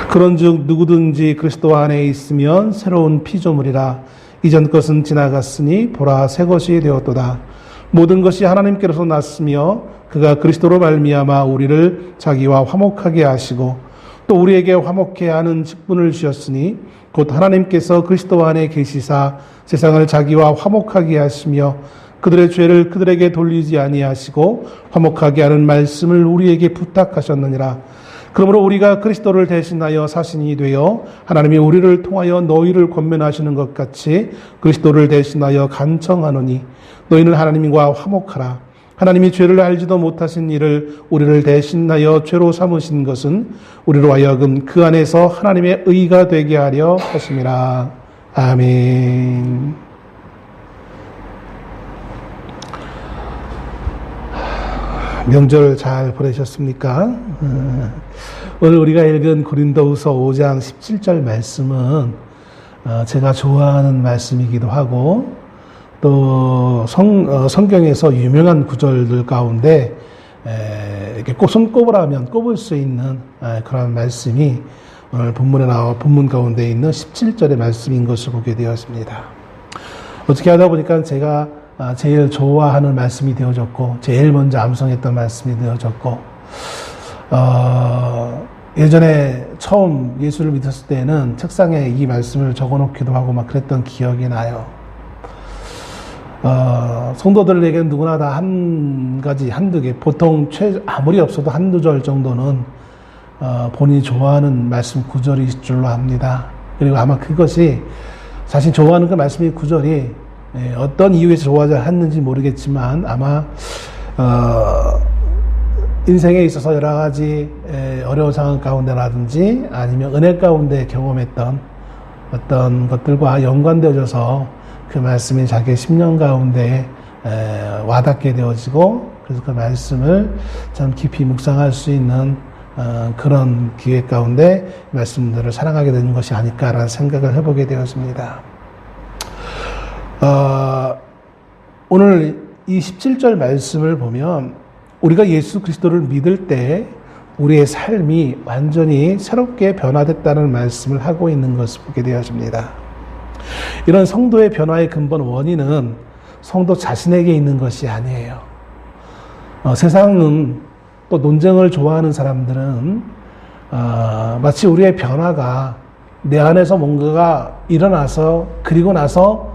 그런즉 누구든지 그리스도 안에 있으면 새로운 피조물이라. 이전 것은 지나갔으니 보라 새 것이 되었도다. 모든 것이 하나님께로서 났으며 그가 그리스도로 말미암아 우리를 자기와 화목하게 하시고 또 우리에게 화목케 하는 직분을 주셨으니 곧 하나님께서 그리스도 안에 계시사 세상을 자기와 화목하게 하시며 그들의 죄를 그들에게 돌리지 아니하시고 화목하게 하는 말씀을 우리에게 부탁하셨느니라. 그러므로 우리가 그리스도를 대신하여 사신이 되어 하나님이 우리를 통하여 너희를 권면하시는 것 같이 그리스도를 대신하여 간청하노니 너희는 하나님과 화목하라. 하나님이 죄를 알지도 못하신 이를 우리를 대신하여 죄로 삼으신 것은 우리로 하여금 그 안에서 하나님의 의가 되게 하려 하심이라. 아멘. 명절 잘 보내셨습니까? 오늘 우리가 읽은 고린도후서 5장 17절 말씀은 제가 좋아하는 말씀이기도 하고 또 성경에서 유명한 구절들 가운데 이렇게 손 꼽으라면 꼽을 수 있는 그런 말씀이 오늘 본문 가운데 있는 17절의 말씀인 것을 보게 되었습니다. 어떻게 하다 보니까 제가 제일 좋아하는 말씀이 되어졌고 제일 먼저 암송했던 말씀이 되어졌고 예전에 처음 예수를 믿었을 때는 책상에 이 말씀을 적어놓기도 하고 막 그랬던 기억이 나요. 성도들에게는 누구나 다 한 가지, 한두 개, 보통 아무리 없어도 한두 절 정도는 본인이 좋아하는 말씀 구절이 있을 줄로 압니다. 그리고 아마 그것이 자신 좋아하는 그 말씀의 구절이 어떤 이유에서 좋아하지 않는지 모르겠지만 아마 인생에 있어서 여러 가지 어려운 상황 가운데라든지 아니면 은혜 가운데 경험했던 어떤 것들과 연관되어져서 그 말씀이 자기의 심령 가운데 와닿게 되어지고 그래서 그 말씀을 참 깊이 묵상할 수 있는 그런 기회 가운데 말씀들을 사랑하게 되는 것이 아닐까라는 생각을 해보게 되었습니다. 오늘 이 17절 말씀을 보면 우리가 예수 그리스도를 믿을 때 우리의 삶이 완전히 새롭게 변화됐다는 말씀을 하고 있는 것을 보게 되어집니다. 이런 성도의 변화의 근본 원인은 성도 자신에게 있는 것이 아니에요. 세상은 또 논쟁을 좋아하는 사람들은 마치 우리의 변화가 내 안에서 뭔가가 일어나서 그리고 나서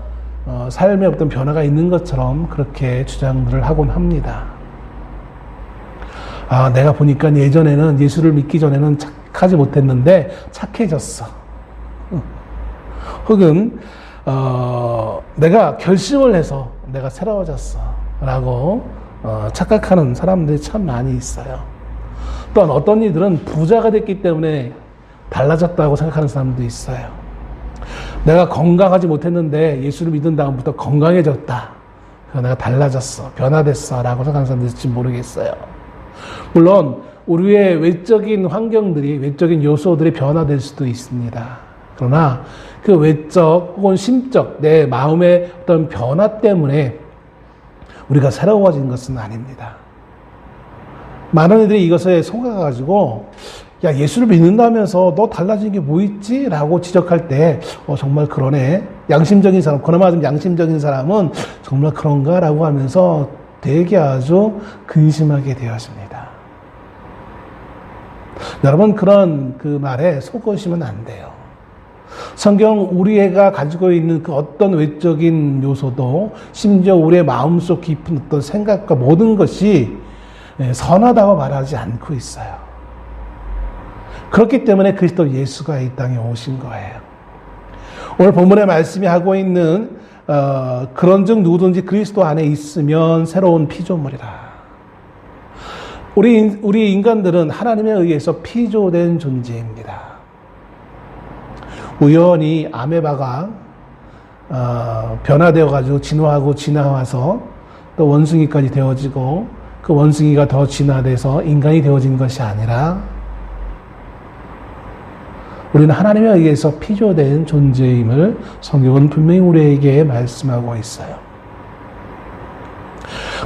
삶에 어떤 변화가 있는 것처럼 그렇게 주장들을 하곤 합니다. 내가 보니까 예전에는 예수를 믿기 전에는 착하지 못했는데 착해졌어. 혹은 내가 결심을 해서 내가 새로워졌어 라고 착각하는 사람들이 참 많이 있어요. 또한 어떤 이들은 부자가 됐기 때문에 달라졌다고 생각하는 사람도 있어요. 내가 건강하지 못했는데 예수를 믿은 다음부터 건강해졌다. 내가 달라졌어. 변화됐어. 라고 생각하는 사람도 있을지 모르겠어요. 물론 우리의 외적인 환경들이, 외적인 요소들이 변화될 수도 있습니다. 그러나 그 외적 혹은 심적, 내 마음의 어떤 변화 때문에 우리가 새로워진 것은 아닙니다. 많은 이들이 이것에 속아가지고 야, 예수를 믿는다면서 너 달라진 게 뭐 있지? 라고 지적할 때 정말 그러네. 양심적인 사람, 그나마 좀 양심적인 사람은 정말 그런가? 라고 하면서 되게 아주 근심하게 되었습니다. 여러분, 그런 그 말에 속으시면 안 돼요. 성경 우리가 가지고 있는 그 어떤 외적인 요소도 심지어 우리의 마음속 깊은 어떤 생각과 모든 것이 선하다고 말하지 않고 있어요. 그렇기 때문에 그리스도 예수가 이 땅에 오신 거예요. 오늘 본문의 말씀이 하고 있는 그런즉 누구든지 그리스도 안에 있으면 새로운 피조물이라. 우리 인간들은 하나님에 의해서 피조된 존재입니다. 우연히 아메바가 변화되어가지고 진화하고 진화와서 또 원숭이까지 되어지고 그 원숭이가 더 진화돼서 인간이 되어진 것이 아니라 우리는 하나님에 의해서 피조된 존재임을 성경은 분명히 우리에게 말씀하고 있어요.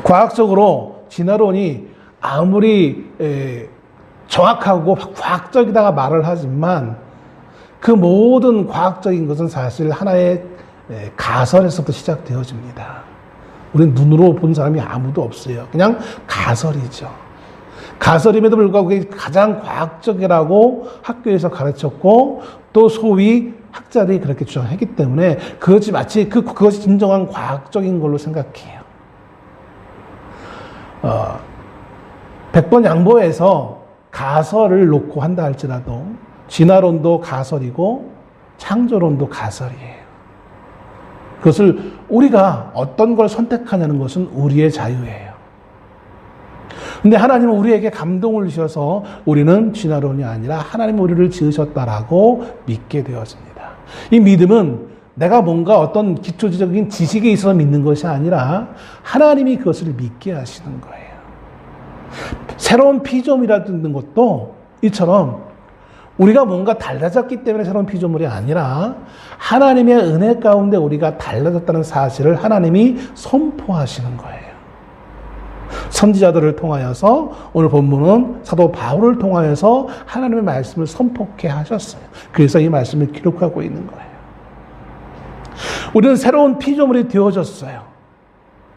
과학적으로 진화론이 아무리 정확하고 과학적이다가 말을 하지만 그 모든 과학적인 것은 사실 하나의 가설에서부터 시작되어집니다. 우리는 눈으로 본 사람이 아무도 없어요. 그냥 가설이죠. 가설임에도 불구하고 그게 가장 과학적이라고 학교에서 가르쳤고 또 소위 학자들이 그렇게 주장했기 때문에 그것이 마치 그것이 진정한 과학적인 걸로 생각해요. 100번 양보해서 가설을 놓고 한다 할지라도 진화론도 가설이고 창조론도 가설이에요. 그것을 우리가 어떤 걸 선택하냐는 것은 우리의 자유예요. 근데 하나님은 우리에게 감동을 주셔서 우리는 진화론이 아니라 하나님 우리를 지으셨다라고 믿게 되어집니다. 이 믿음은 내가 뭔가 어떤 기초적인 지식에 있어서 믿는 것이 아니라 하나님이 그것을 믿게 하시는 거예요. 새로운 피조물이라는 것도 이처럼 우리가 뭔가 달라졌기 때문에 새로운 피조물이 아니라 하나님의 은혜 가운데 우리가 달라졌다는 사실을 하나님이 선포하시는 거예요. 선지자들을 통하여서 오늘 본문은 사도 바울을 통하여서 하나님의 말씀을 선포케 하셨어요. 그래서 이 말씀을 기록하고 있는 거예요. 우리는 새로운 피조물이 되어졌어요.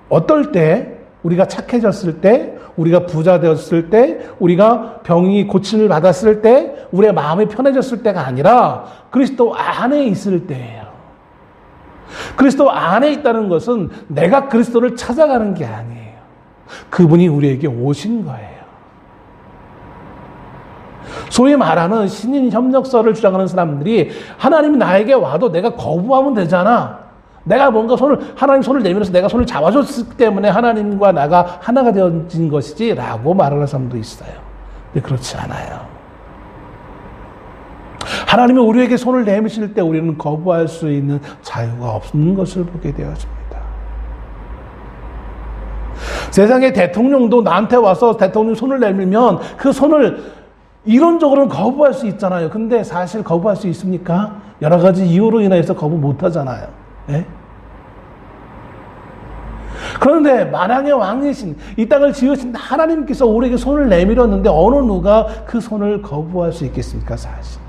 어떨 때? 우리가 착해졌을 때, 우리가 부자 되었을 때, 우리가 병이 고침을 받았을 때, 우리의 마음이 편해졌을 때가 아니라 그리스도 안에 있을 때예요. 그리스도 안에 있다는 것은 내가 그리스도를 찾아가는 게 아니에요. 그분이 우리에게 오신 거예요. 소위 말하는 신인 협력설을 주장하는 사람들이 하나님이 나에게 와도 내가 거부하면 되잖아. 내가 뭔가 하나님 손을 내밀어서 내가 손을 잡아줬기 때문에 하나님과 나가 하나가 되어진 것이지 라고 말하는 사람도 있어요. 근데 그렇지 않아요. 하나님이 우리에게 손을 내미실 때 우리는 거부할 수 있는 자유가 없는 것을 보게 되어집니다. 세상의 대통령도 나한테 와서 대통령 손을 내밀면 그 손을 이론적으로는 거부할 수 있잖아요. 근데 사실 거부할 수 있습니까? 여러 가지 이유로 인해서 거부 못 하잖아요. 예? 그런데 만왕의 왕이신 이 땅을 지으신 하나님께서 우리에게 손을 내밀었는데 어느 누가 그 손을 거부할 수 있겠습니까? 사실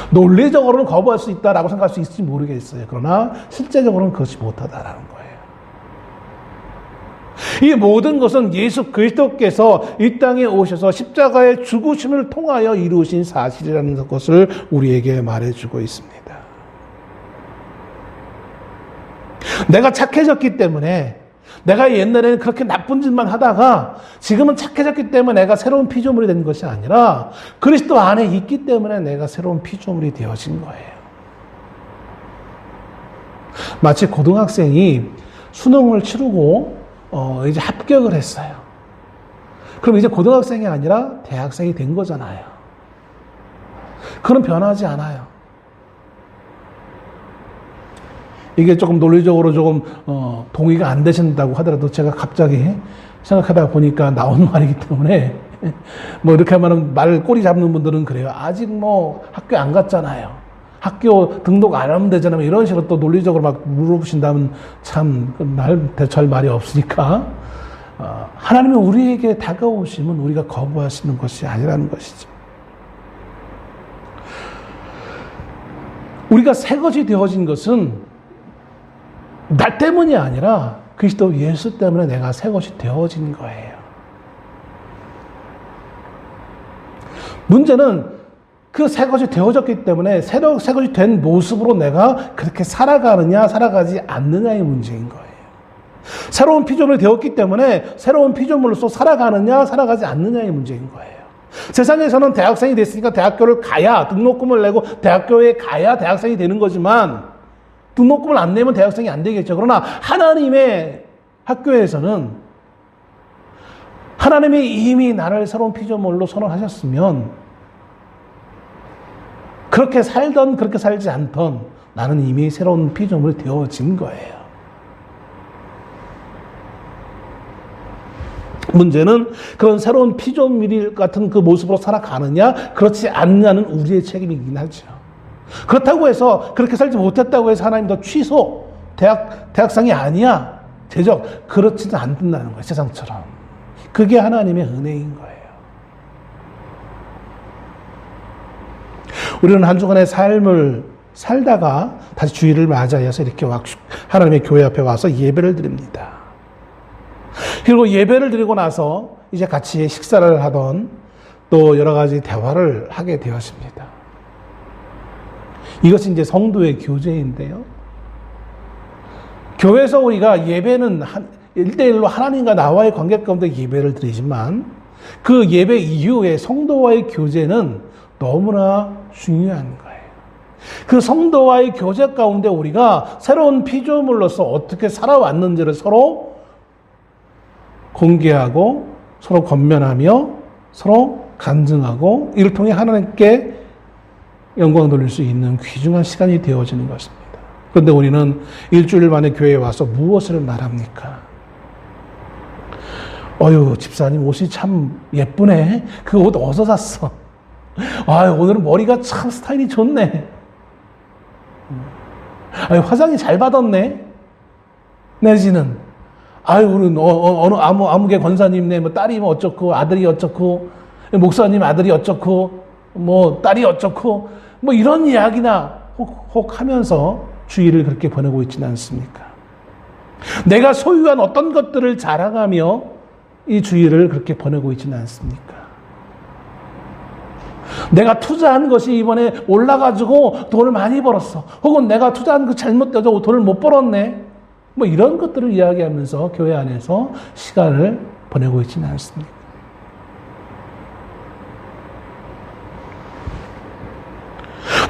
논리적으로는 거부할 수 있다라고 생각할 수 있을지 모르겠어요. 그러나 실제적으로는 그것이 못하다라는 거예요. 이 모든 것은 예수 그리스도께서 이 땅에 오셔서 십자가의 죽으심을 통하여 이루신 사실이라는 것을 우리에게 말해주고 있습니다. 내가 착해졌기 때문에 내가 옛날에는 그렇게 나쁜 짓만 하다가 지금은 착해졌기 때문에 내가 새로운 피조물이 된 것이 아니라 그리스도 안에 있기 때문에 내가 새로운 피조물이 되어진 거예요. 마치 고등학생이 수능을 치르고 이제 합격을 했어요. 그럼 이제 고등학생이 아니라 대학생이 된 거잖아요. 그건 변하지 않아요. 이게 조금 논리적으로 조금 동의가 안 되신다고 하더라도 제가 갑자기 생각하다 보니까 나온 말이기 때문에 뭐 이렇게 하면 말 꼬리 잡는 분들은 그래요. 아직 뭐 학교 안 갔잖아요. 학교 등록 안 하면 되잖아요. 이런 식으로 또 논리적으로 막 물어보신다면 참 날 대처할 말이 없으니까 하나님이 우리에게 다가오시면 우리가 거부하시는 것이 아니라는 것이죠. 우리가 새 것이 되어진 것은 나 때문이 아니라 그리스도 예수 때문에 내가 새 것이 되어진 거예요. 문제는 그 새 것이 되어졌기 때문에 새 것이 된 모습으로 내가 그렇게 살아가느냐 살아가지 않느냐의 문제인 거예요. 새로운 피조물이 되었기 때문에 새로운 피조물로서 살아가느냐 살아가지 않느냐의 문제인 거예요. 세상에서는 대학생이 됐으니까 대학교를 가야 등록금을 내고 대학교에 가야 대학생이 되는 거지만 등록금을 안 내면 대학생이 안 되겠죠. 그러나 하나님의 학교에서는 하나님이 이미 나를 새로운 피조물로 선언하셨으면 그렇게 살던 그렇게 살지 않던 나는 이미 새로운 피조물이 되어진 거예요. 문제는 그런 새로운 피조물 같은 그 모습으로 살아가느냐 그렇지 않느냐는 우리의 책임이긴 하죠. 그렇다고 해서 그렇게 살지 못했다고 해서 하나님 너 취소 대학생이 아니야 제적 그렇지는 않는다는 거예요. 세상처럼 그게 하나님의 은혜인 거예요. 우리는 한 주간의 삶을 살다가 다시 주일을 맞이해서 이렇게 하나님의 교회 앞에 와서 예배를 드립니다. 그리고 예배를 드리고 나서 이제 같이 식사를 하던 또 여러 가지 대화를 하게 되었습니다. 이것이 이제 성도의 교제인데요. 교회에서 우리가 예배는 1대1로 하나님과 나와의 관계 가운데 예배를 드리지만 그 예배 이후에 성도와의 교제는 너무나 중요한 거예요. 그 성도와의 교제 가운데 우리가 새로운 피조물로서 어떻게 살아왔는지를 서로 공개하고 서로 권면하며 서로 간증하고 이를 통해 하나님께 영광 돌릴 수 있는 귀중한 시간이 되어지는 것입니다. 그런데 우리는 일주일 만에 교회에 와서 무엇을 말합니까? 집사님 옷이 참 예쁘네. 그 옷 어디서 샀어? 오늘은 머리가 참 스타일이 좋네. 화장이 잘 받았네. 내지는 우리 어느 아무개 권사님네 딸이 어쩌고 아들이 어쩌고 목사님 아들이 어쩌고 딸이 어쩌고 이런 이야기나 혹 하면서 주일을 그렇게 보내고 있지는 않습니까? 내가 소유한 어떤 것들을 자랑하며 이 주일을 그렇게 보내고 있지는 않습니까? 내가 투자한 것이 이번에 올라가지고 돈을 많이 벌었어. 혹은 내가 투자한 거 잘못돼서 돈을 못 벌었네. 이런 것들을 이야기하면서 교회 안에서 시간을 보내고 있지는 않습니까?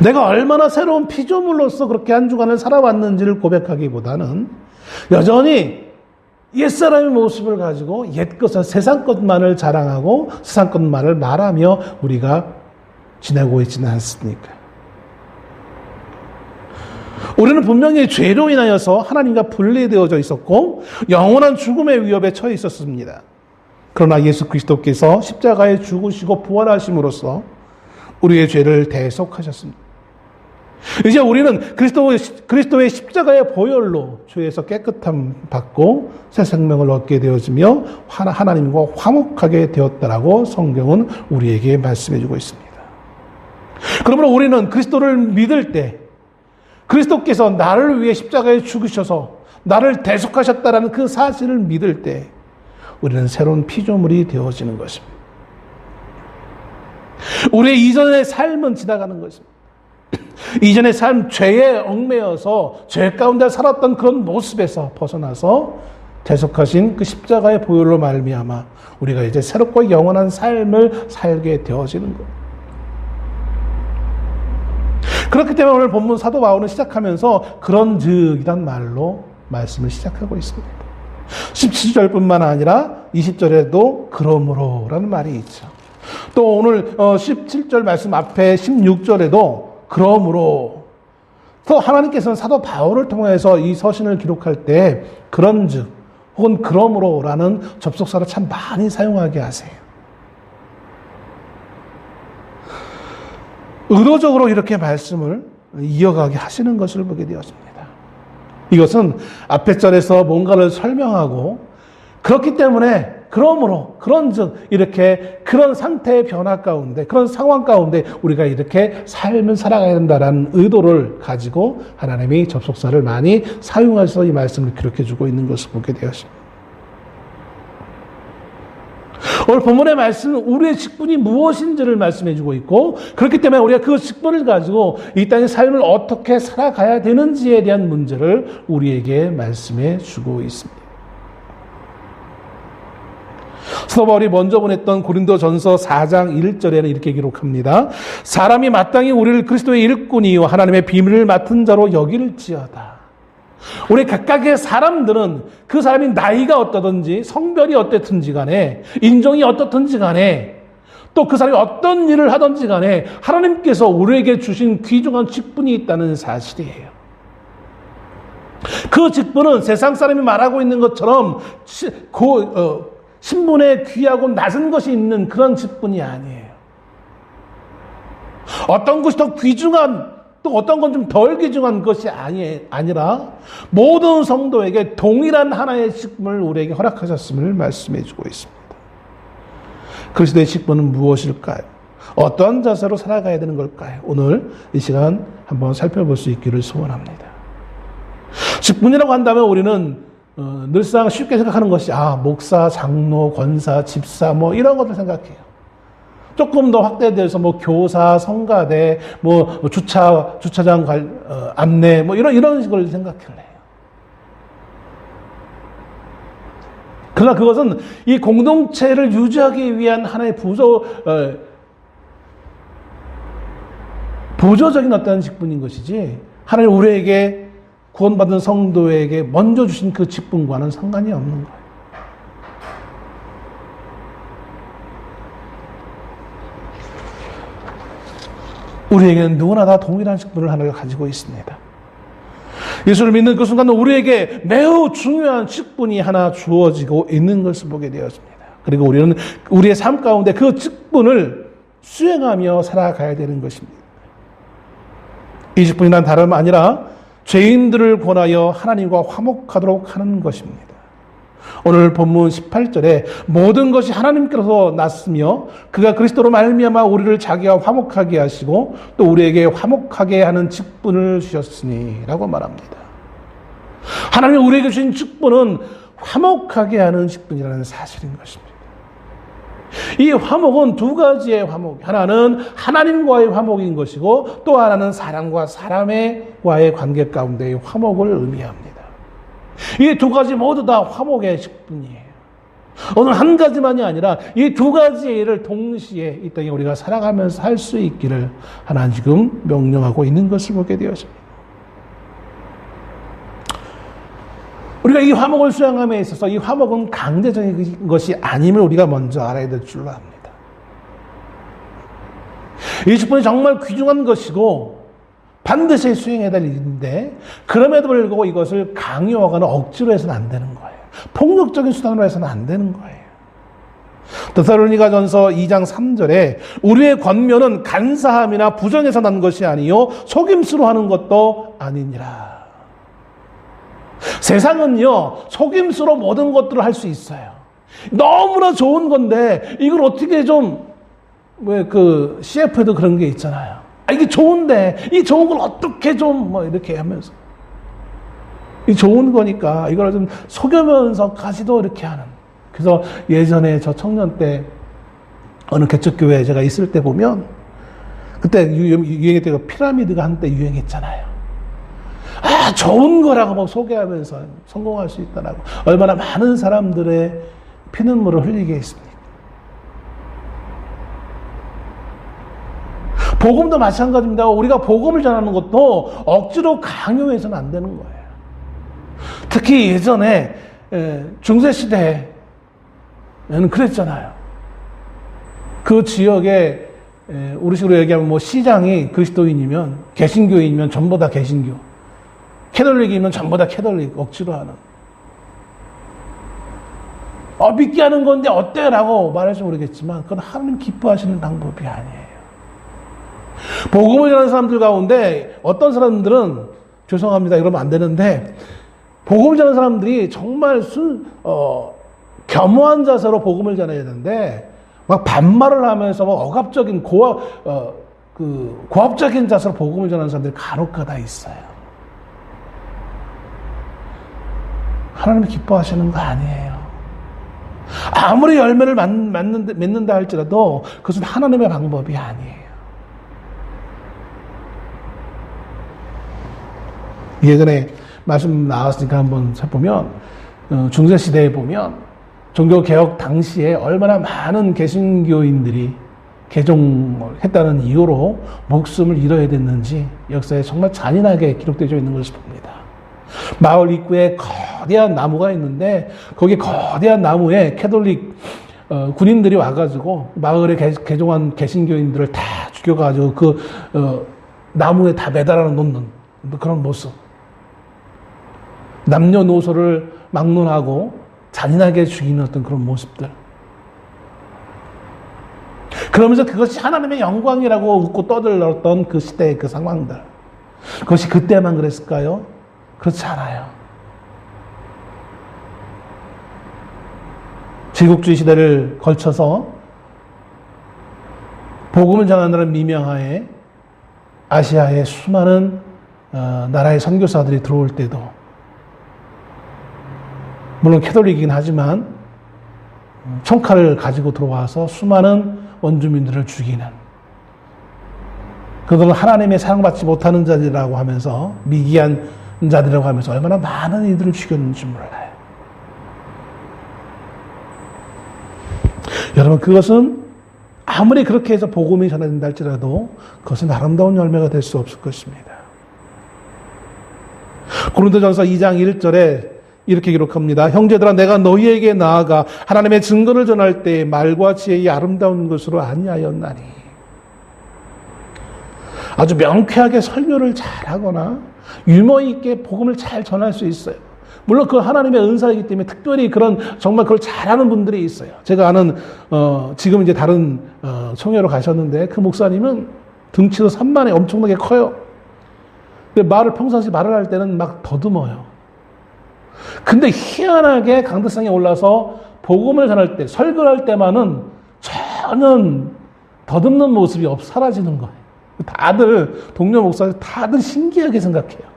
내가 얼마나 새로운 피조물로서 그렇게 한 주간을 살아왔는지를 고백하기보다는 여전히 옛사람의 모습을 가지고 옛것을 세상 것만을 자랑하고 세상 것만을 말하며 우리가 지내고 있지는 않습니까? 우리는 분명히 죄로 인하여서 하나님과 분리되어져 있었고 영원한 죽음의 위협에 처해 있었습니다. 그러나 예수 그리스도께서 십자가에 죽으시고 부활하심으로써 우리의 죄를 대속하셨습니다. 이제 우리는 그리스도의 십자가의 보혈로 죄에서 깨끗함 받고 새 생명을 얻게 되어지며 하나님과 화목하게 되었다라고 성경은 우리에게 말씀해 주고 있습니다. 그러므로 우리는 그리스도를 믿을 때 그리스도께서 나를 위해 십자가에 죽으셔서 나를 대속하셨다라는 그 사실을 믿을 때 우리는 새로운 피조물이 되어지는 것입니다. 우리의 이전의 삶은 지나가는 것입니다. 이전의 삶, 죄에 얽매여서 죄 가운데 살았던 그런 모습에서 벗어나서 대속하신 그 십자가의 보혈로 말미암아 우리가 이제 새롭고 영원한 삶을 살게 되어지는 것. 그렇기 때문에 오늘 본문 사도 바울은 시작하면서 그런즉이란 말로 말씀을 시작하고 있습니다. 17절뿐만 아니라 20절에도 그러므로라는 말이 있죠. 또 오늘 17절 말씀 앞에 16절에도 그러므로 또 하나님께서는 사도 바울을 통해서 이 서신을 기록할 때 그런즉 혹은 그러므로라는 접속사를 참 많이 사용하게 하세요. 의도적으로 이렇게 말씀을 이어가게 하시는 것을 보게 되었습니다. 이것은 앞에 절에서 뭔가를 설명하고 그렇기 때문에 그러므로 그런즉 이렇게 그런 상태의 변화 가운데 그런 상황 가운데 우리가 이렇게 삶을 살아가야 된다라는 의도를 가지고 하나님이 접속사를 많이 사용해서 이 말씀을 기록해 주고 있는 것을 보게 되었습니다. 오늘 본문의 말씀은 우리의 직분이 무엇인지를 말씀해 주고 있고 그렇기 때문에 우리가 그 직분을 가지고 이 땅의 삶을 어떻게 살아가야 되는지에 대한 문제를 우리에게 말씀해 주고 있습니다. 사도 바울이 먼저 보냈던 고린도전서 4장 1절에는 이렇게 기록합니다. 사람이 마땅히 우리를 그리스도의 일꾼이요 하나님의 비밀을 맡은 자로 여길지어다. 우리 각각의 사람들은 그 사람이 나이가 어떠든지 성별이 어떻든지 간에 인종이 어떻든지 간에 또 그 사람이 어떤 일을 하든지 간에 하나님께서 우리에게 주신 귀중한 직분이 있다는 사실이에요. 그 직분은 세상 사람이 말하고 있는 것처럼 신분에 귀하고 낮은 것이 있는 그런 직분이 아니에요. 어떤 것이 더 귀중한 또 어떤 건 좀 덜 귀중한 것이 아니라 모든 성도에게 동일한 하나의 직분을 우리에게 허락하셨음을 말씀해 주고 있습니다. 그리스도의 직분은 무엇일까요? 어떠한 자세로 살아가야 되는 걸까요? 오늘 이 시간 한번 살펴볼 수 있기를 소원합니다. 직분이라고 한다면 우리는 늘상 쉽게 생각하는 것이 목사, 장로, 권사, 집사 뭐 이런 것들 생각해요. 조금 더 확대돼서 뭐 교사, 성가대, 뭐 주차장 안내 뭐 이런 식으로 생각을 해요. 그러나 그것은 이 공동체를 유지하기 위한 하나의 보조적인 어떤 직분인 것이지, 하나님 우리에게 구원받은 성도에게 먼저 주신 그 직분과는 상관이 없는 거예요. 우리에게는 누구나 다 동일한 직분을 하나를 가지고 있습니다. 예수를 믿는 그 순간 우리에게 매우 중요한 직분이 하나 주어지고 있는 것을 보게 되었습니다. 그리고 우리는 우리의 삶 가운데 그 직분을 수행하며 살아가야 되는 것입니다. 이 직분이란 다름 아니라 죄인들을 권하여 하나님과 화목하도록 하는 것입니다. 오늘 본문 18절에 모든 것이 하나님께로서 났으며 그가 그리스도로 말미암아 우리를 자기와 화목하게 하시고 또 우리에게 화목하게 하는 직분을 주셨으니 라고 말합니다. 하나님이 우리에게 주신 직분은 화목하게 하는 직분이라는 사실인 것입니다. 이 화목은 두 가지의 화목, 하나는 하나님과의 화목인 것이고 또 하나는 사람과 사람과의 관계 가운데의 화목을 의미합니다. 이 두 가지 모두 다 화목의 직분이에요. 오늘 한 가지만이 아니라 이 두 가지의 일을 동시에 이 땅에 우리가 살아가면서 할 수 있기를 하나님 지금 명령하고 있는 것을 보게 되었습니다. 우리가 이 화목을 수행함에 있어서 이 화목은 강제적인 것이 아님을 우리가 먼저 알아야 될 줄로 압니다. 이 직분이 정말 귀중한 것이고 반드시 수행해야 될 일인데, 그럼에도 불구하고 이것을 강요하거나 억지로 해서는 안 되는 거예요. 폭력적인 수단으로 해서는 안 되는 거예요. 데살로니가전서 2장 3절에 우리의 권면은 간사함이나 부정에서 난 것이 아니요 속임수로 하는 것도 아니니라. 세상은요 속임수로 모든 것들을 할 수 있어요. 너무나 좋은 건데 이걸 어떻게 좀 CF에도 그런 게 있잖아요. 이게 좋은데 이 좋은 걸 어떻게 좀 이렇게 하면서, 이 좋은 거니까 이걸 좀 속여면서까지도 이렇게 하는. 그래서 예전에 저 청년 때 어느 개척교회에 제가 있을 때 보면, 그때 유행했던 피라미드가 한때 유행했잖아요. 좋은 거라고 막 소개하면서 성공할 수 있다라고 얼마나 많은 사람들의 피눈물을 흘리게 했습니다. 복음도 마찬가지입니다. 우리가 복음을 전하는 것도 억지로 강요해서는 안 되는 거예요. 특히 예전에 중세시대에는 그랬잖아요. 그 지역에 우리식으로 얘기하면 시장이 그리스도인이면, 개신교인이면 전부 다 개신교, 캐톨릭이면 전부 다 캐톨릭, 억지로 하는. 믿게 하는 건데 어때? 라고 말할지 모르겠지만 그건 하나님 기뻐하시는 방법이 아니에요. 복음을 전하는 사람들 가운데 어떤 사람들은, 죄송합니다 이러면 안 되는데, 복음을 전하는 사람들이 정말 겸허한 자세로 복음을 전해야 되는데 막 반말을 하면서 막 억압적인 고압적인 자세로 복음을 전하는 사람들이 간혹가다 있어요. 하나님이 기뻐하시는 거 아니에요. 아무리 열매를 맺는다 할지라도 그것은 하나님의 방법이 아니에요. 예전에 말씀 나왔으니까 한번 살펴보면, 중세시대에 보면 종교개혁 당시에 얼마나 많은 개신교인들이 개종했다는 이유로 목숨을 잃어야 됐는지 역사에 정말 잔인하게 기록되어 있는 것을 봅니다. 마을 입구에 거대한 나무가 있는데 거기 거대한 나무에 캐톨릭 군인들이 와가지고 마을에 개종한 개신교인들을 다 죽여가지고 그 나무에 다 매달아 놓는 그런 모습. 남녀노소를 막론하고 잔인하게 죽이는 어떤 그런 모습들. 그러면서 그것이 하나님의 영광이라고 웃고 떠들었던 그 시대의 그 상황들. 그것이 그때만 그랬을까요? 그렇지 않아요. 제국주의 시대를 걸쳐서 복음을 전하는 미명하에 아시아의 수많은 나라의 선교사들이 들어올 때도, 물론 캐톨릭이긴 하지만 총칼을 가지고 들어와서 수많은 원주민들을 죽이는, 그들은 하나님의 사랑받지 못하는 자들이라고 하면서, 미개한 자들이라고 하면서 얼마나 많은 이들을 죽였는지 몰라요. 여러분, 그것은 아무리 그렇게 해서 복음이 전해진다 할지라도 그것은 아름다운 열매가 될 수 없을 것입니다. 고린도전서 2장 1절에 이렇게 기록합니다. 형제들아, 내가 너희에게 나아가 하나님의 증거를 전할 때 말과 지혜의 아름다운 것으로 아니하였나니. 아주 명쾌하게 설교를 잘하거나 유머 있게 복음을 잘 전할 수 있어요. 물론 그 하나님의 은사이기 때문에 특별히 그런 정말 그걸 잘하는 분들이 있어요. 제가 아는 지금 이제 다른 청교로 가셨는데 그 목사님은 등치도 산만해 엄청나게 커요. 근데 평상시 말을 할 때는 막 더듬어요. 근데 희한하게 강대상에 올라서 복음을 전할 때, 설교를 할 때만은 전혀 더듬는 모습이 사라지는 거예요. 다들 동료 목사들 다들 신기하게 생각해요.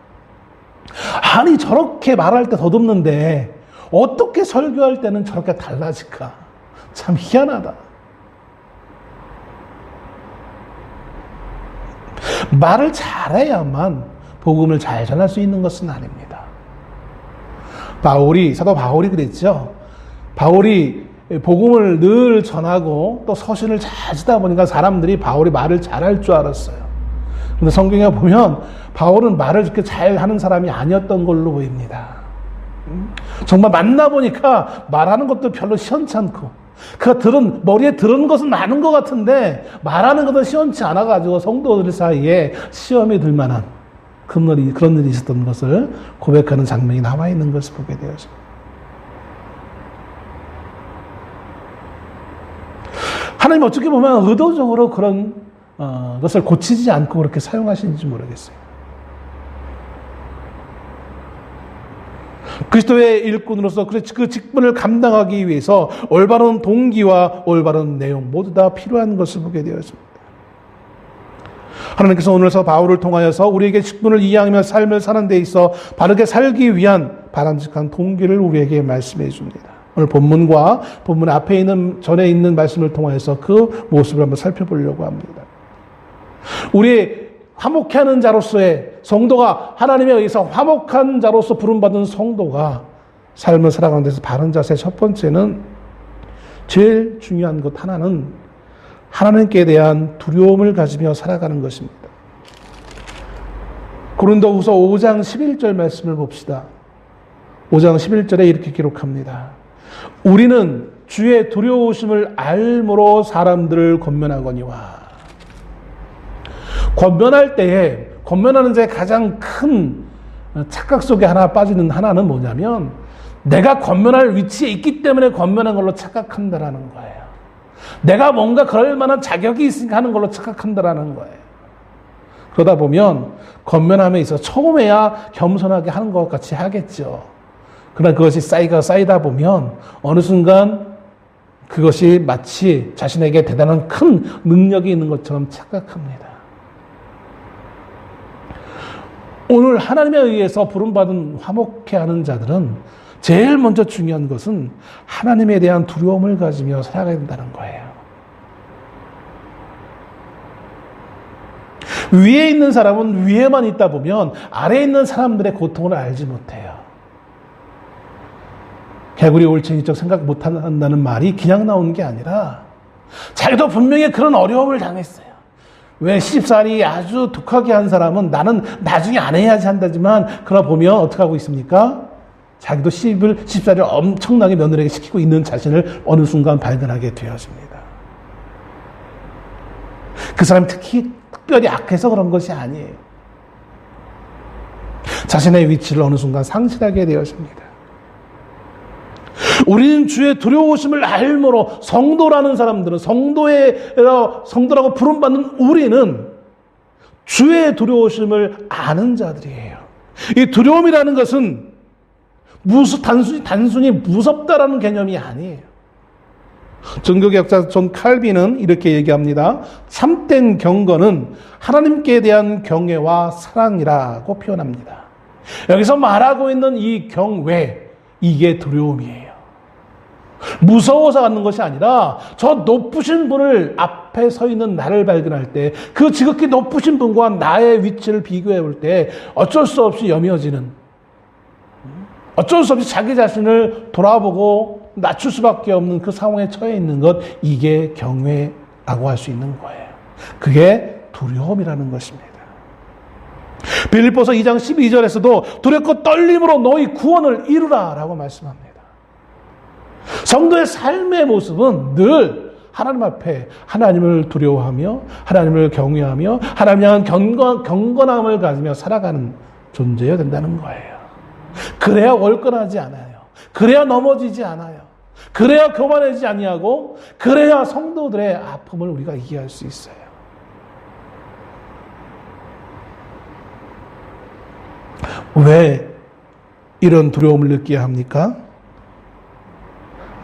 아니, 저렇게 말할 때 더듬는데 어떻게 설교할 때는 저렇게 달라질까? 참 희한하다. 말을 잘해야만 복음을 잘 전할 수 있는 것은 아닙니다. 사도 바울이 그랬죠. 바울이 복음을 늘 전하고 또 서신을 잘 쓰다 보니까 사람들이 바울이 말을 잘할 줄 알았어요. 근데 성경에 보면 바울은 말을 그렇게 잘하는 사람이 아니었던 걸로 보입니다. 정말 만나보니까 말하는 것도 별로 시원찮고, 그가 머리에 들은 것은 많은 것 같은데 말하는 것은 시원치 않아가지고 성도들 사이에 시험이 들 만한 그런 일이 있었던 것을 고백하는 장면이 나와 있는 것을 보게 되었습니다. 하나님 어떻게 보면 의도적으로 그런 것을 고치지 않고 그렇게 사용하시는지 모르겠어요. 그리스도의 일꾼으로서 그 직분을 감당하기 위해서 올바른 동기와 올바른 내용 모두 다 필요한 것을 보게 되었습니다. 하나님께서 오늘서 바울을 통하여서 우리에게 직분을 이해하며 삶을 사는 데 있어 바르게 살기 위한 바람직한 동기를 우리에게 말씀해 줍니다. 오늘 본문과 본문 앞에 있는 전에 있는 말씀을 통해서 그 모습을 한번 살펴보려고 합니다. 우리 화목해하는 자로서의 성도가, 하나님에 의해서 화목한 자로서 부름받은 성도가 삶을 살아가는 데서 바른 자세, 첫 번째는, 제일 중요한 것 하나는 하나님께 대한 두려움을 가지며 살아가는 것입니다. 고린도후서 5장 11절 말씀을 봅시다. 5장 11절에 이렇게 기록합니다. 우리는 주의 두려우심을 알므로 사람들을 권면하거니와. 권면할 때에, 권면하는 자의 가장 큰 착각 속에 빠지는 하나는 뭐냐면, 내가 권면할 위치에 있기 때문에 권면한 걸로 착각한다라는 거예요. 내가 뭔가 그럴 만한 자격이 있으니까 하는 걸로 착각한다라는 거예요. 그러다 보면 권면함에 있어서 처음에야 겸손하게 하는 것 같이 하겠죠. 그러나 그것이 쌓이다 보면 어느 순간 그것이 마치 자신에게 대단한 큰 능력이 있는 것처럼 착각합니다. 오늘 하나님에 의해서 부름받은 화목해하는 자들은 제일 먼저 중요한 것은 하나님에 대한 두려움을 가지며 살아가야 된다는 거예요. 위에 있는 사람은 위에만 있다 보면 아래에 있는 사람들의 고통을 알지 못해요. 개구리 올챙이적 생각 못한다는 말이 그냥 나오는 게 아니라 자기도 분명히 그런 어려움을 당했어요. 왜 시집살이 아주 독하게 한 사람은 나는 나중에 안 해야지 한다지만, 그러나 보면 어떻게 하고 있습니까? 자기도 시집살이를 엄청나게 며느리에게 시키고 있는 자신을 어느 순간 발견하게 되었습니다. 그 사람이 특별히 악해서 그런 것이 아니에요. 자신의 위치를 어느 순간 상실하게 되었습니다. 우리는 주의 두려우심을 알므로, 성도라는 사람들은, 성도라고 부름받는 우리는 주의 두려우심을 아는 자들이에요. 이 두려움이라는 것은 단순히 무섭다라는 개념이 아니에요. 종교개혁자 존 칼빈은 이렇게 얘기합니다. 참된 경건은 하나님께 대한 경외와 사랑이라고 표현합니다. 여기서 말하고 있는 이 경외, 이게 두려움이에요. 무서워서 갖는 것이 아니라 저 높으신 분을 앞에 서 있는 나를 발견할 때, 그 지극히 높으신 분과 나의 위치를 비교해 볼 때 어쩔 수 없이 여며지는, 어쩔 수 없이 자기 자신을 돌아보고 낮출 수밖에 없는 그 상황에 처해 있는 것, 이게 경외라고 할 수 있는 거예요. 그게 두려움이라는 것입니다. 빌립보서 2장 12절에서도 두렵고 떨림으로 너희 구원을 이루라 라고 말씀합니다. 성도의 삶의 모습은 늘 하나님 앞에 하나님을 두려워하며 하나님을 경외하며 하나님 향한 경건함을 가지며 살아가는 존재여야 된다는 거예요. 그래야 월권하지 않아요. 그래야 넘어지지 않아요. 그래야 교만해지지 아니하고, 그래야 성도들의 아픔을 우리가 이해할 수 있어요. 왜 이런 두려움을 느끼게 합니까?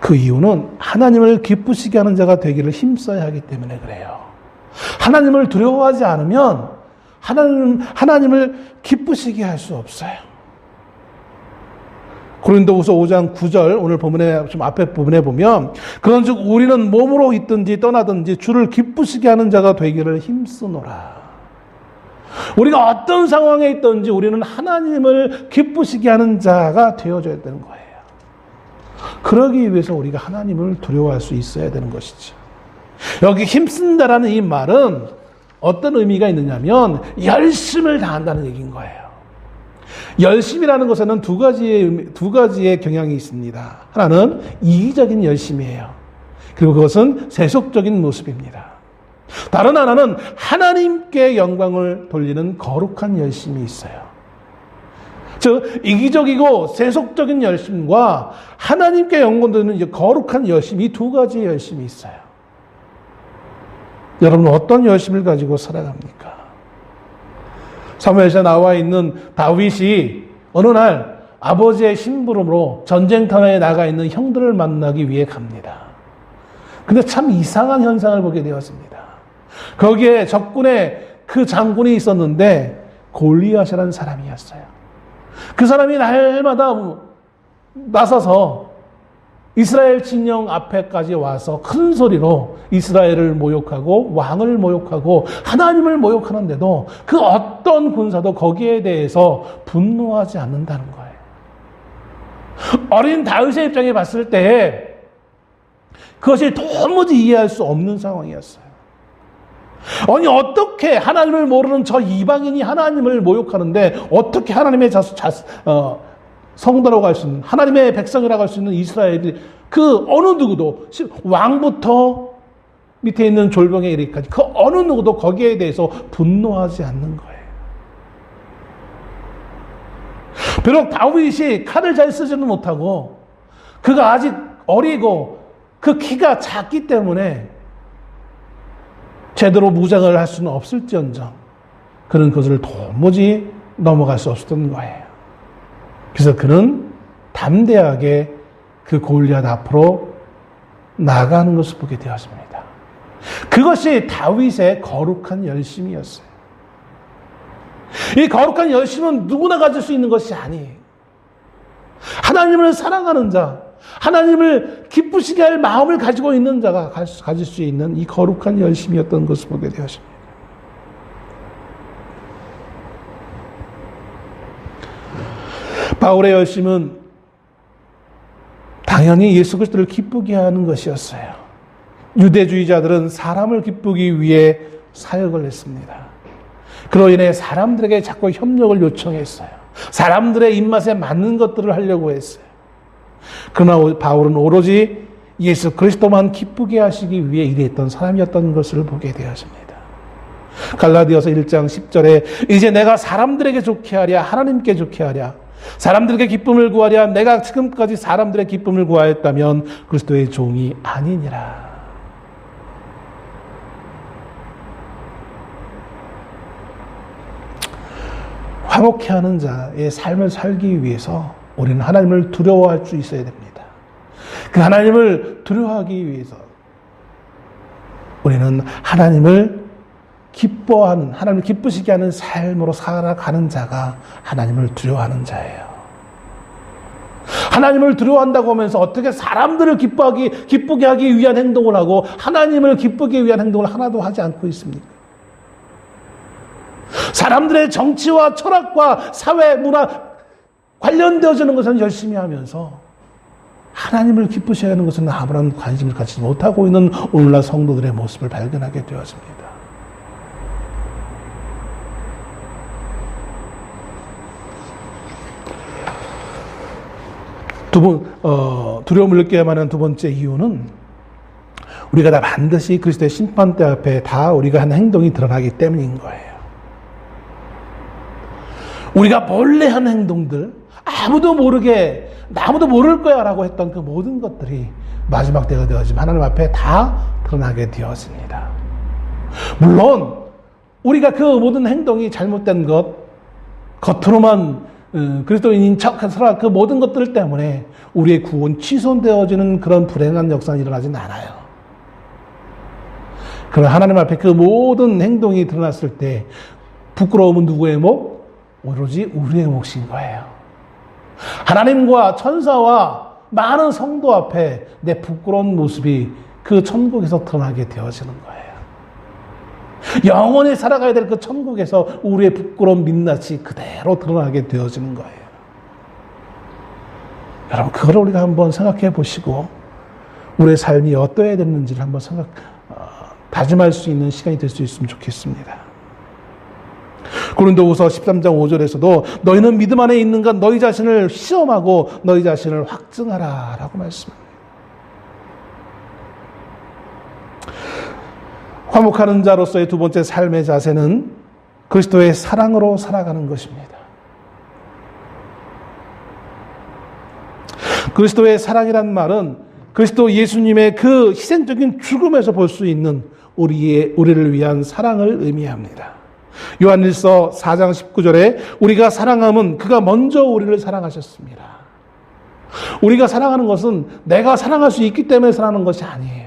그 이유는 하나님을 기쁘시게 하는 자가 되기를 힘써야 하기 때문에 그래요. 하나님을 두려워하지 않으면 하나님을 기쁘시게 할 수 없어요. 고린도후서 5장 9절, 오늘 본문에 좀 앞에 부분에 보면, 그런즉 우리는 몸으로 있든지 떠나든지 주를 기쁘시게 하는 자가 되기를 힘쓰노라. 우리가 어떤 상황에 있든지 우리는 하나님을 기쁘시게 하는 자가 되어줘야 되는 거예요. 그러기 위해서 우리가 하나님을 두려워할 수 있어야 되는 것이죠. 여기 힘쓴다라는 이 말은 어떤 의미가 있느냐면 열심을 다한다는 얘기인 거예요. 열심이라는 것에는 두 가지의 경향이 있습니다. 하나는 이기적인 열심이에요. 그리고 그것은 세속적인 모습입니다. 다른 하나는 하나님께 영광을 돌리는 거룩한 열심이 있어요. 즉 이기적이고 세속적인 열심과 하나님께 영광 돌리는 거룩한 열심, 이 두 가지의 열심이 있어요. 여러분 어떤 열심을 가지고 살아갑니까? 사무엘서에 나와 있는 다윗이 어느 날 아버지의 심부름으로 전쟁터에 나가 있는 형들을 만나기 위해 갑니다. 근데 참 이상한 현상을 보게 되었습니다. 거기에 적군의 그 장군이 있었는데 골리앗이라는 사람이었어요. 그 사람이 날마다 나서서 이스라엘 진영 앞에까지 와서 큰 소리로 이스라엘을 모욕하고 왕을 모욕하고 하나님을 모욕하는데도 그 어떤 군사도 거기에 대해서 분노하지 않는다는 거예요. 어린 다윗의 입장에 봤을 때 그것이 도무지 이해할 수 없는 상황이었어요. 아니 어떻게 하나님을 모르는 저 이방인이 하나님을 모욕하는데 어떻게 하나님의 성도라고 할 수 있는, 하나님의 백성이라고 할 수 있는 이스라엘이 그 어느 누구도, 왕부터 밑에 있는 졸병에 이르기까지 그 어느 누구도 거기에 대해서 분노하지 않는 거예요. 비록 다윗이 칼을 잘 쓰지는 못하고 그가 아직 어리고 그 키가 작기 때문에 제대로 무장을 할 수는 없을지언정 그는 그것을 도무지 넘어갈 수 없었던 거예요. 그래서 그는 담대하게 그 골리앗 앞으로 나가는 것을 보게 되었습니다. 그것이 다윗의 거룩한 열심이었어요. 이 거룩한 열심은 누구나 가질 수 있는 것이 아니에요. 하나님을 사랑하는 자, 하나님을 기쁘시게 할 마음을 가지고 있는 자가 가질 수 있는 이 거룩한 열심이었던 것을 보게 되었습니다. 바울의 열심은 당연히 예수 그리스도를 기쁘게 하는 것이었어요. 유대주의자들은 사람을 기쁘기 위해 사역을 했습니다. 그로 인해 사람들에게 자꾸 협력을 요청했어요. 사람들의 입맛에 맞는 것들을 하려고 했어요. 그러나 바울은 오로지 예수 그리스도만 기쁘게 하시기 위해 일했던 사람이었던 것을 보게 되었습니다. 갈라디아서 1장 10절에 이제 내가 사람들에게 좋게 하랴 하나님께 좋게 하랴 사람들에게 기쁨을 구하랴 내가 지금까지 사람들의 기쁨을 구하였다면 그리스도의 종이 아니니라. 화목해 하는 자의 삶을 살기 위해서 우리는 하나님을 두려워할 수 있어야 됩니다. 그 하나님을 두려워하기 위해서 우리는 하나님을 기뻐하는, 하나님을 기쁘시게 하는 삶으로 살아가는 자가 하나님을 두려워하는 자예요. 하나님을 두려워한다고 하면서 어떻게 사람들을 기쁘게 하기 위한 행동을 하고 하나님을 기쁘게 위한 행동을 하나도 하지 않고 있습니까? 사람들의 정치와 철학과 사회, 문화 관련되어지는 것은 열심히 하면서 하나님을 기쁘시게 하는 것은 아무런 관심을 갖지 못하고 있는 오늘날 성도들의 모습을 발견하게 되었습니다. 두려움을 느껴야만 하는 두 번째 이유는 우리가 다 반드시 그리스도의 심판대 앞에 다 우리가 한 행동이 드러나기 때문인 거예요. 우리가 몰래 한 행동들, 아무도 모를 거야 라고 했던 그 모든 것들이 마지막 때가 되어지면 하나님 앞에 다 드러나게 되어집니다. 물론 우리가 그 모든 행동이 잘못된 것, 겉으로만 그리스도인인 척해서 그 모든 것들 때문에 우리의 구원 취소되어지는 그런 불행한 역사는 일어나지는 않아요. 그러나 하나님 앞에 그 모든 행동이 드러났을 때 부끄러움은 누구의 목? 오로지 우리의 몫인 거예요. 하나님과 천사와 많은 성도 앞에 내 부끄러운 모습이 그 천국에서 드러나게 되어지는 거예요. 영원히 살아가야 될 그 천국에서 우리의 부끄러운 민낯이 그대로 드러나게 되어지는 거예요. 여러분, 그걸 우리가 한번 생각해 보시고 우리의 삶이 어떠해야 되는지를 한번 다짐할 수 있는 시간이 될 수 있으면 좋겠습니다. 고린도후서 13장 5절에서도 너희는 믿음 안에 있는가 너희 자신을 시험하고 너희 자신을 확증하라 라고 말씀합니다. 화목하는 자로서의 두 번째 삶의 자세는 그리스도의 사랑으로 살아가는 것입니다. 그리스도의 사랑이란 말은 그리스도 예수님의 그 희생적인 죽음에서 볼 수 있는 우리를 위한 사랑을 의미합니다. 요한일서 4장 19절에 우리가 사랑함은 그가 먼저 우리를 사랑하셨습니다. 우리가 사랑하는 것은 내가 사랑할 수 있기 때문에 사랑하는 것이 아니에요.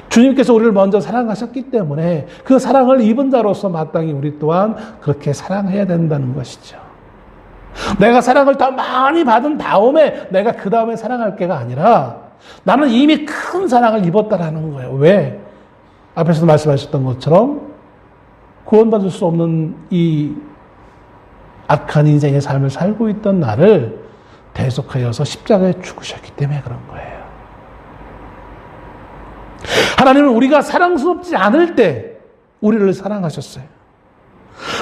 주님께서 우리를 먼저 사랑하셨기 때문에 그 사랑을 입은 자로서 마땅히 우리 또한 그렇게 사랑해야 된다는 것이죠. 내가 사랑을 더 많이 받은 다음에 내가 그 다음에 사랑할 게가 아니라 나는 이미 큰 사랑을 입었다라는 거예요. 왜? 앞에서도 말씀하셨던 것처럼 구원받을 수 없는 이 악한 인생의 삶을 살고 있던 나를 대속하여서 십자가에 죽으셨기 때문에 그런 거예요. 하나님은 우리가 사랑스럽지 않을 때 우리를 사랑하셨어요.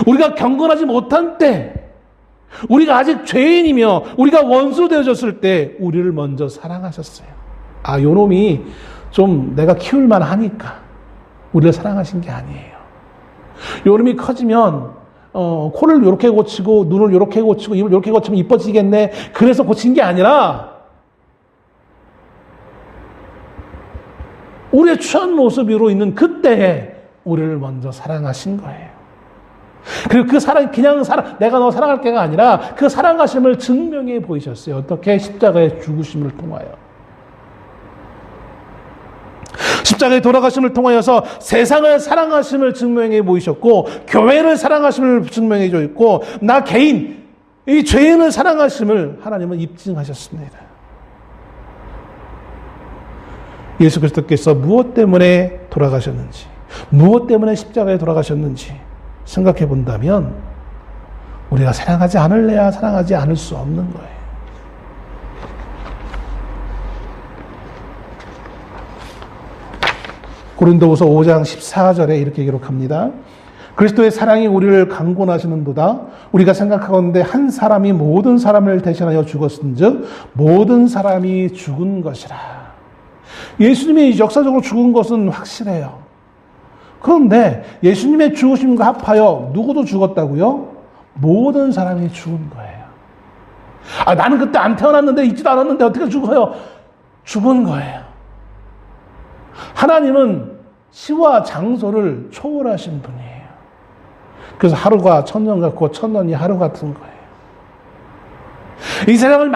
우리가 경건하지 못한 때, 우리가 아직 죄인이며 우리가 원수 되어졌을 때 우리를 먼저 사랑하셨어요. 아, 요 놈이 좀 내가 키울만 하니까 우리를 사랑하신 게 아니에요. 요 놈이 커지면 코를 이렇게 고치고 눈을 이렇게 고치고 입을 이렇게 고치면 이뻐지겠네. 그래서 고친 게 아니라 우리의 취한 모습으로 있는 그때에 우리를 먼저 사랑하신 거예요. 그리고 그 사랑, 내가 너 사랑할 게가 아니라 그 사랑하심을 증명해 보이셨어요. 어떻게? 십자가의 죽으심을 통하여. 십자가의 돌아가심을 통하여서 세상을 사랑하심을 증명해 보이셨고, 교회를 사랑하심을 증명해 주셨고, 나 개인, 이 죄인을 사랑하심을 하나님은 입증하셨습니다. 예수 그리스도께서 무엇 때문에 돌아가셨는지, 무엇 때문에 십자가에 돌아가셨는지 생각해 본다면 우리가 사랑하지 않을래야 사랑하지 않을 수 없는 거예요. 고린도후서 5장 14절에 이렇게 기록합니다. 그리스도의 사랑이 우리를 강권하시는도다. 우리가 생각하건대 한 사람이 모든 사람을 대신하여 죽었은즉 모든 사람이 죽은 것이라. 예수님이 역사적으로 죽은 것은 확실해요. 그런데 예수님의 죽으심과 합하여 누구도 죽었다고요? 모든 사람이 죽은 거예요. 아, 나는 그때 안 태어났는데 있지도 않았는데 어떻게 죽어요? 죽은 거예요. 하나님은 시와 장소를 초월하신 분이에요. 그래서 하루가 천년 같고 천년이 하루 같은 거예요. 이 세상을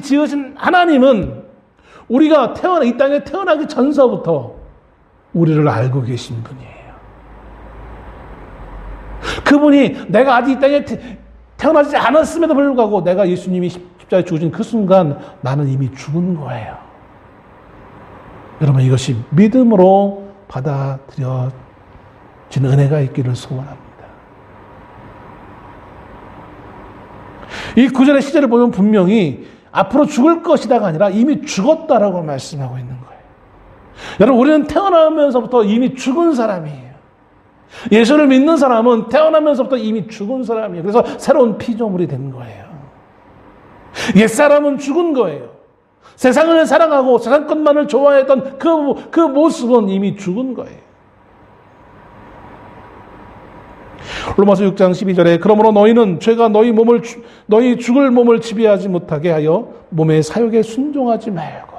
지으신 하나님은 우리가 이 땅에 태어나기 전서부터 우리를 알고 계신 분이에요. 그분이 내가 아직 이 땅에 태어나지 않았음에도 불구하고 내가 예수님이 십자가에 죽으신 그 순간 나는 이미 죽은 거예요. 여러분, 이것이 믿음으로 받아들여진 은혜가 있기를 소원합니다. 이 구절의 시제를 보면 분명히 앞으로 죽을 것이다가 아니라 이미 죽었다라고 말씀하고 있는 거예요. 여러분, 우리는 태어나면서부터 이미 죽은 사람이에요. 예수를 믿는 사람은 태어나면서부터 이미 죽은 사람이에요. 그래서 새로운 피조물이 된 거예요. 옛사람은 죽은 거예요. 세상을 사랑하고 세상 것만을 좋아했던 그 모습은 이미 죽은 거예요. 로마서 6장 12절에 그러므로 너희는 죄가 너희 죽을 몸을 지배하지 못하게 하여 몸의 사욕에 순종하지 말고.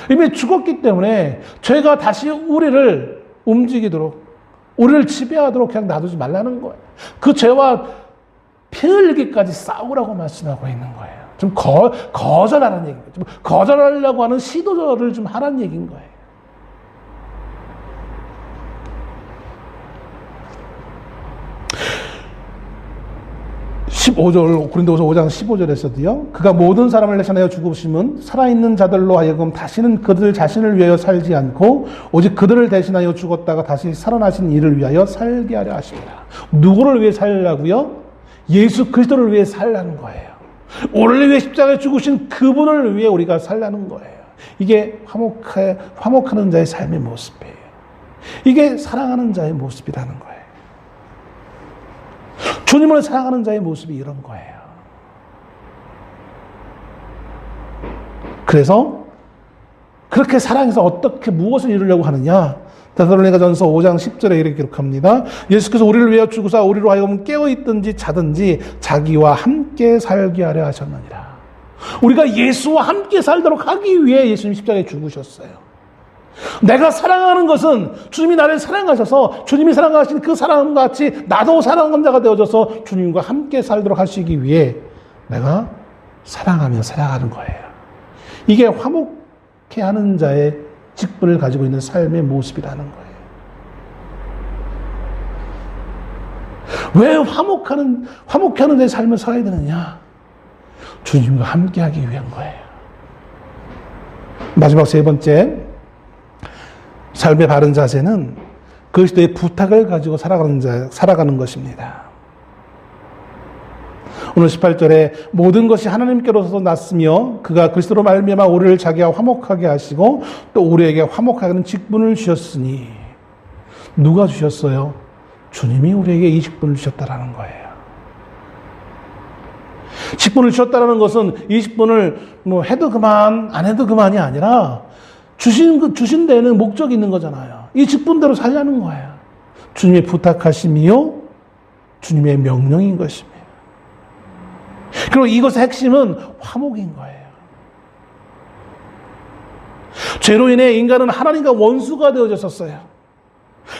이미 죽었기 때문에 죄가 다시 우리를 움직이도록, 우리를 지배하도록 그냥 놔두지 말라는 거예요. 그 죄와 피 흘리기까지 싸우라고 말씀하고 있는 거예요. 좀 거절하라는 얘기예요. 좀 거절하려고 하는 시도를 좀 하라는 얘기인 거예요. 고린도후서 5장 15절에서도요. 그가 모든 사람을 대신하여 죽으심은 살아있는 자들로 하여금 다시는 그들 자신을 위하여 살지 않고 오직 그들을 대신하여 죽었다가 다시 살아나신 이를 위하여 살게 하려 하십니다. 누구를 위해 살라고요? 예수 그리스도를 위해 살라는 거예요. 우리를 위해 십자가에 죽으신 그분을 위해 우리가 살라는 거예요. 이게 화목하는 자의 삶의 모습이에요. 이게 사랑하는 자의 모습이라는 거예요. 주님을 사랑하는 자의 모습이 이런 거예요. 그래서 그렇게 사랑해서 어떻게 무엇을 이루려고 하느냐? 데살로니가전서 5장 10절에 이렇게 기록합니다. 예수께서 우리를 위하여 죽으사 우리로 하여금 깨어있든지 자든지 자기와 함께 살게 하려 하셨느니라. 우리가 예수와 함께 살도록 하기 위해 예수님 십자가에 죽으셨어요. 내가 사랑하는 것은 주님이 나를 사랑하셔서 주님이 사랑하신 그 사랑과 같이 나도 사랑하는 자가 되어져서 주님과 함께 살도록 하시기 위해 내가 사랑하며 살아가는 거예요. 이게 화목해하는 자의 직분을 가지고 있는 삶의 모습이라는 거예요. 왜 화목해하는 자의 삶을 살아야 되느냐? 주님과 함께하기 위한 거예요. 마지막 세 번째, 삶의 바른 자세는 그리스도의 부탁을 가지고 살아가는 것입니다. 오늘 18절에 모든 것이 하나님께로서 났으며 그가 그리스도로 말미암아 우리를 자기와 화목하게 하시고 또 우리에게 화목하게 하는 직분을 주셨으니. 누가 주셨어요? 주님이 우리에게 이 직분을 주셨다라는 거예요. 직분을 주셨다라는 것은 이 직분을 해도 그만 안 해도 그만이 아니라 주신 데에는 목적이 있는 거잖아요. 이 직분대로 살려는 거예요. 주님의 부탁하심이요 주님의 명령인 것입니다. 그리고 이것의 핵심은 화목인 거예요. 죄로 인해 인간은 하나님과 원수가 되어졌었어요.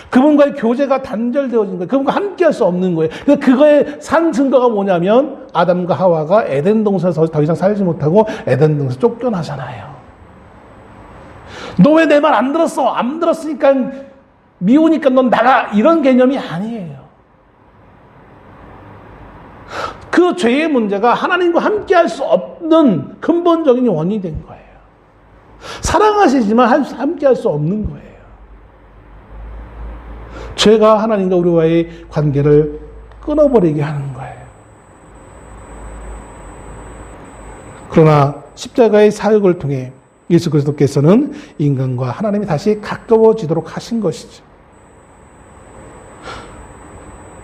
그분과의 교제가 단절되어진 거예요. 그분과 함께 할 수 없는 거예요. 그거의 산 증거가 뭐냐면 아담과 하와가 에덴 동산에서 더 이상 살지 못하고 에덴 동산에서 쫓겨나잖아요. 너 왜 내 말 안 들었어? 안 들었으니까 미우니까 넌 나가. 이런 개념이 아니에요. 그 죄의 문제가 하나님과 함께 할 수 없는 근본적인 원인이 된 거예요. 사랑하시지만 함께 할 수 없는 거예요. 죄가 하나님과 우리와의 관계를 끊어버리게 하는 거예요. 그러나 십자가의 사역을 통해 예수 그리스도께서는 인간과 하나님이 다시 가까워지도록 하신 것이죠.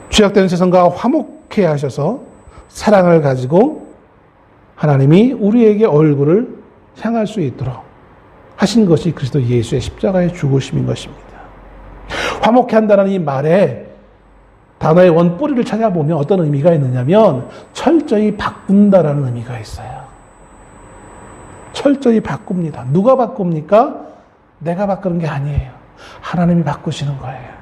죄악된 세상과 화목해 하셔서 사랑을 가지고 하나님이 우리에게 얼굴을 향할 수 있도록 하신 것이 그리스도 예수의 십자가의 죽으심인 것입니다. 화목해 한다는 이 말에 단어의 원뿌리를 찾아보면 어떤 의미가 있느냐면 철저히 바꾼다라는 의미가 있어요. 철저히 바꿉니다. 누가 바꿉니까? 내가 바꾸는 게 아니에요. 하나님이 바꾸시는 거예요.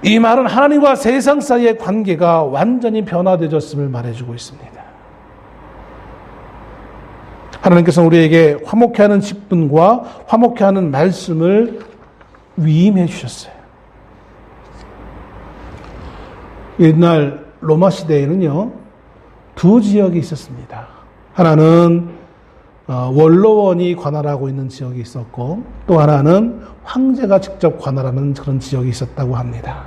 이 말은 하나님과 세상 사이의 관계가 완전히 변화되어졌음을 말해주고 있습니다. 하나님께서는 우리에게 화목해 하는 직분과 화목해 하는 말씀을 위임해 주셨어요. 옛날 로마 시대에는요, 두 지역이 있었습니다. 하나는 원로원이 관할하고 있는 지역이 있었고, 또 하나는 황제가 직접 관할하는 그런 지역이 있었다고 합니다.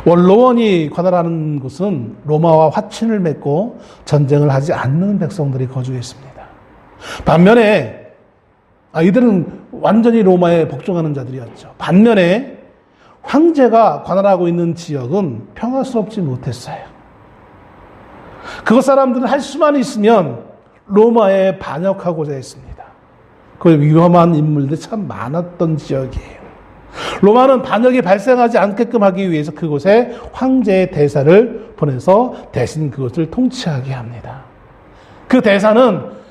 원로원이 관할하는 곳은 로마와 화친을 맺고 전쟁을 하지 않는 백성들이 거주했습니다. 반면에 이들은 완전히 로마에 복종하는 자들이었죠. 반면에 황제가 관할하고 있는 지역은 평화스럽지 못했어요. 그곳 사람들은 할 수만 있으면 로마에 반역하고자 했습니다. 그 위험한 인물들이 참 많았던 지역이에요. 로마는 반역이 발생하지 않게끔 하기 위해서 그곳에 황제의 대사를 보내서 대신 그것을 통치하게 합니다. 그 대사는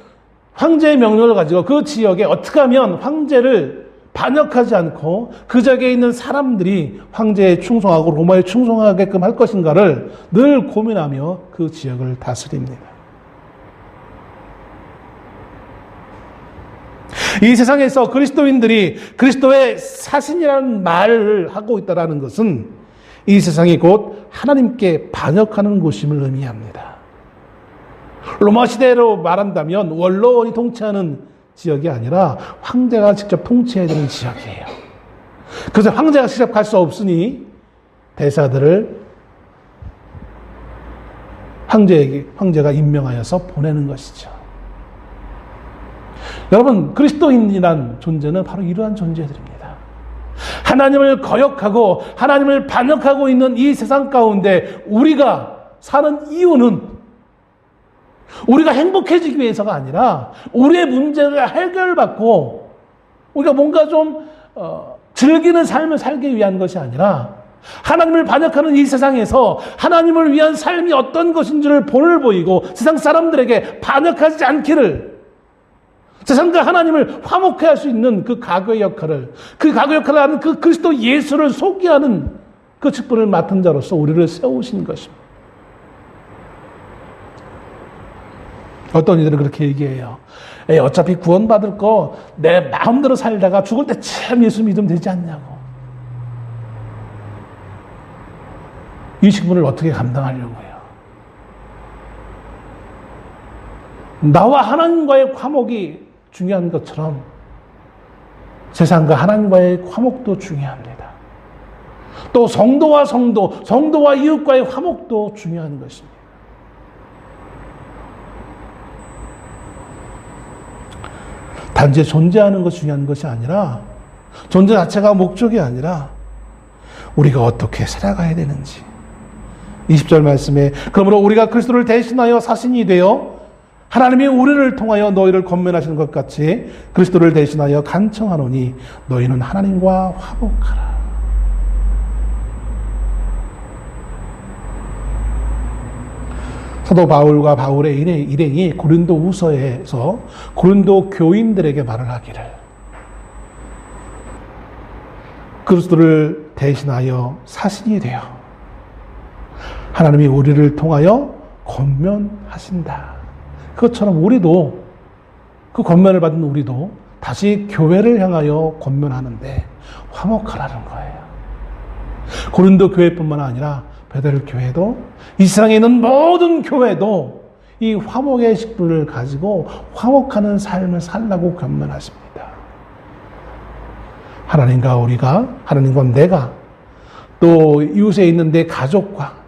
황제의 명령을 가지고 그 지역에 어떻게 하면 황제를 반역하지 않고 그 지역에 있는 사람들이 황제에 충성하고 로마에 충성하게끔 할 것인가를 늘 고민하며 그 지역을 다스립니다. 이 세상에서 그리스도인들이 그리스도의 사신이라는 말을 하고 있다는 것은 이 세상이 곧 하나님께 반역하는 곳임을 의미합니다. 로마 시대로 말한다면 원로원이 통치하는 지역이 아니라 황제가 직접 통치해야 되는 지역이에요. 그래서 황제가 직접 갈 수 없으니 대사들을 황제가 임명하여서 보내는 것이죠. 여러분, 그리스도인이란 존재는 바로 이러한 존재들입니다. 하나님을 거역하고 하나님을 반역하고 있는 이 세상 가운데 우리가 사는 이유는 우리가 행복해지기 위해서가 아니라 우리의 문제가 해결받고 우리가 뭔가 좀 즐기는 삶을 살기 위한 것이 아니라 하나님을 반역하는 이 세상에서 하나님을 위한 삶이 어떤 것인지를 본을 보이고 세상 사람들에게 반역하지 않기를, 세상과 하나님을 화목해 할 수 있는 그 가교의 역할을, 그 가교 역할을 하는 그 그리스도 예수를 소개하는 그 직분을 맡은 자로서 우리를 세우신 것입니다. 어떤 이들은 그렇게 얘기해요. 어차피 구원받을 거 내 마음대로 살다가 죽을 때 참 예수 믿으면 되지 않냐고. 이 직분을 어떻게 감당하려고 해요? 나와 하나님과의 화목이 중요한 것처럼 세상과 하나님과의 화목도 중요합니다. 또 성도와 이웃과의 화목도 중요한 것입니다. 단지 존재하는 것이 중요한 것이 아니라, 존재 자체가 목적이 아니라 우리가 어떻게 살아가야 되는지. 20절 말씀에 그러므로 우리가 그리스도를 대신하여 사신이 되어 하나님이 우리를 통하여 너희를 권면하시는 것 같이 그리스도를 대신하여 간청하노니 너희는 하나님과 화목하라. 사도 바울과 바울의 일행이 고린도후서에서 고린도 교인들에게 말을 하기를, 그리스도를 대신하여 사신이 되어 하나님이 우리를 통하여 권면하신다. 그것처럼 우리도, 그 권면을 받은 우리도 다시 교회를 향하여 권면하는데 화목하라는 거예요. 고린도 교회뿐만 아니라 베델 교회도, 이 세상에 있는 모든 교회도 이 화목의 직분을 가지고 화목하는 삶을 살라고 권면하십니다. 하나님과 우리가, 하나님과 내가, 또 이웃에 있는 내 가족과,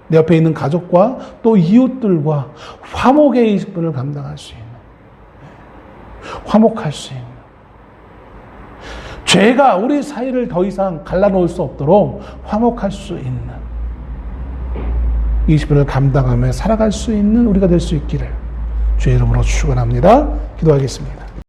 내 옆에 있는 가족과 또 이웃들과 화목의 직분을 감당할 수 있는, 화목할 수 있는, 죄가 우리 사이를 더 이상 갈라놓을 수 없도록 화목할 수 있는 이 직분을 감당하며 살아갈 수 있는 우리가 될 수 있기를 주의 이름으로 축원합니다. 기도하겠습니다.